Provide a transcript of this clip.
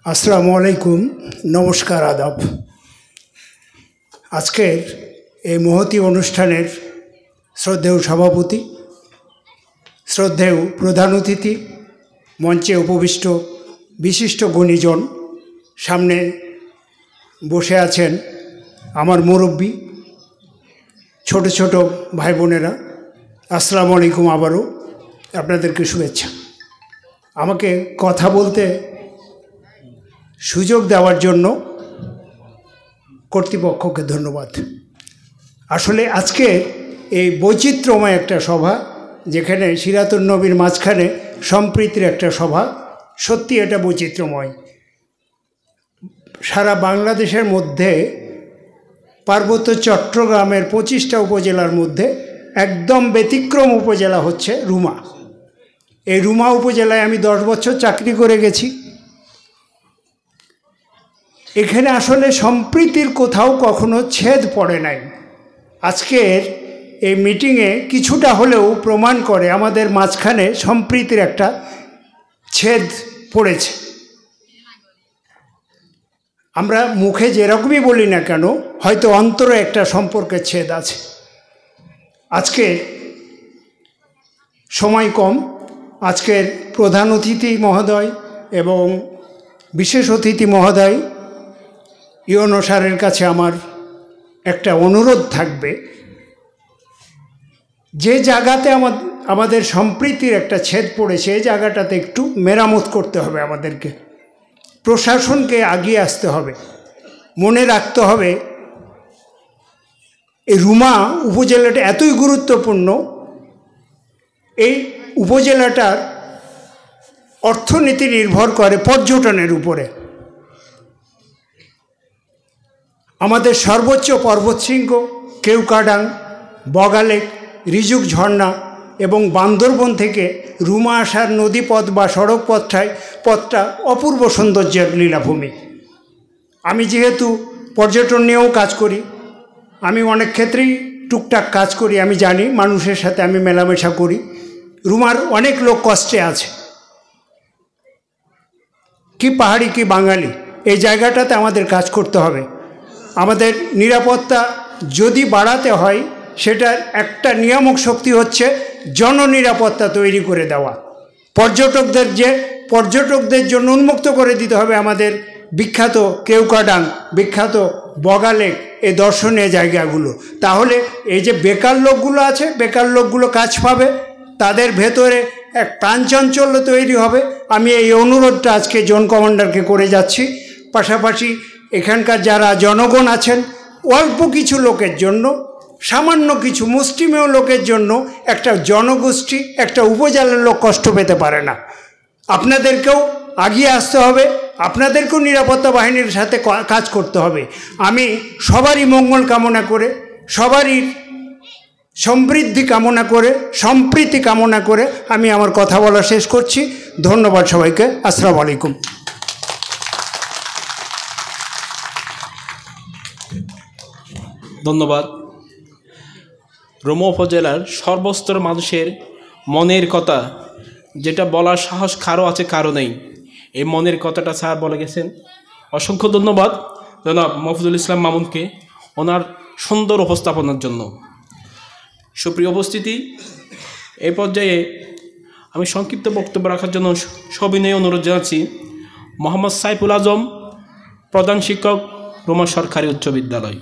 আসসালামু আলাইকুম, নমস্কার, আদাব। আজকের এই মহতী অনুষ্ঠানের শ্রদ্ধেয় সভাপতি, শ্রদ্ধেয় প্রধান অতিথি, মঞ্চে উপবিষ্ট বিশিষ্ট গুণীজন, সামনে বসে আছেন আমার মুরব্বী, ছোট ছোট ভাই বোনেরা, আসসালামু আলাইকুম। আবারও আপনাদেরকে শুভেচ্ছা। আমাকে কথা বলতে সুযোগ দেওয়ার জন্য কর্তৃপক্ষকে ধন্যবাদ। আসলে আজকে এই বৈচিত্র্যময় একটা সভা, যেখানে সিরাতুন নবীর মাঝখানে সম্প্রীতির একটা সভা, সত্যি এটা বৈচিত্র্যময়। সারা বাংলাদেশের মধ্যে পার্বত্য চট্টগ্রামের 25টা উপজেলার মধ্যে একদম ব্যতিক্রম উপজেলা হচ্ছে রুমা। এই রুমা উপজেলায় আমি 10 বছর চাকরি করে গেছি। এখানে আসলে সম্প্রীতির কোথাও কখনো ছেদ পড়ে নাই। আজকের এই মিটিংয়ে কিছুটা হলেও প্রমাণ করে আমাদের মাঝখানে সম্প্রীতির একটা ছেদ পড়েছে। আমরা মুখে যেরকমই বলি না কেন, হয়তো অন্তরে একটা সম্পর্কের ছেদ আছে। আজকে সময় কম। আজকের প্রধান অতিথি মহোদয় এবং বিশেষ অতিথি মহোদয় ইউনো স্যারের কাছে আমার একটা অনুরোধ থাকবে, যে জায়গাতে আমাদের সম্প্রীতির একটা ছেদ পড়েছে, এই জায়গাটাতে একটু মেরামত করতে হবে। আমাদেরকে প্রশাসনকে এগিয়ে আসতে হবে। মনে রাখতে হবে এই রুমা উপজেলাটা এতই গুরুত্বপূর্ণ। এই উপজেলাটার অর্থনীতি নির্ভর করে পর্যটনের উপরে। আমাদের সর্বোচ্চ পর্বতশৃঙ্গ কেওক্রাডাং, বগালেক, রিজুক ঝর্ণা এবং বান্দরবন থেকে রুমা আসার নদীপথ বা সড়ক পথটা অপূর্ব সৌন্দর্যের লীলাভূমি। আমি যেহেতু পর্যটন নিয়েও কাজ করি, আমি অনেক ক্ষেত্রেই টুকটাক কাজ করি, আমি জানি, মানুষের সাথে আমি মেলামেশা করি। রুমার অনেক লোক কষ্টে আছে, কি পাহাড়ি কি বাঙালি, এই জায়গাটাতে আমাদের কাজ করতে হবে। আমাদের নিরাপত্তা যদি বাড়াতে হয়, সেটার একটা নিয়ামক শক্তি হচ্ছে জননিরাপত্তা তৈরি করে দেওয়া। পর্যটকদের জন্য উন্মুক্ত করে দিতে হবে আমাদের বিখ্যাত কেওক্রাডাং, বিখ্যাত বগালেক, এই দর্শনীয় জায়গাগুলো। তাহলে এই যে বেকার লোকগুলো আছে, বেকার লোকগুলো কাজ পাবে, তাদের ভেতরে এক প্রাণচাঞ্চল্য তৈরি হবে। আমি এই অনুরোধটা আজকে জোন কমান্ডারকে করে যাচ্ছি। পাশাপাশি এখানকার যারা জনগণ আছেন, অল্প কিছু লোকের জন্য, সামান্য কিছু মুষ্টিমেয় লোকের জন্য একটা জনগোষ্ঠী, একটা উপজেলার লোক কষ্ট পেতে পারে না। আপনাদেরকেও এগিয়ে আসতে হবে, আপনাদেরকেও নিরাপত্তা বাহিনীর সাথে কাজ করতে হবে। আমি সবারই মঙ্গল কামনা করে, সবারই সমৃদ্ধি কামনা করে, সম্প্রীতি কামনা করে আমি আমার কথা বলা শেষ করছি। ধন্যবাদ সবাইকে। আসসালামু আলাইকুম। ধন্যবাদ। রুমা উপজেলার সর্বস্তর মানুষের মনের কথা, যেটা বলার সাহস কারো আছে কারো নেই, এই মনের কথাটা স্যার বলে গেছেন। অসংখ্য ধন্যবাদ জনাব মফিজুল ইসলাম মামুনকে ওনার সুন্দর উপস্থাপনার জন্য। সুপ্রিয় উপস্থিতি, এই পর্যায়ে আমি সংক্ষিপ্ত বক্তব্য রাখার জন্য সবিনয় অনুরোধ জানাচ্ছি মোহাম্মদ সাইফুল আজম, প্রধান শিক্ষক, রুমা সরকারি উচ্চ বিদ্যালয়।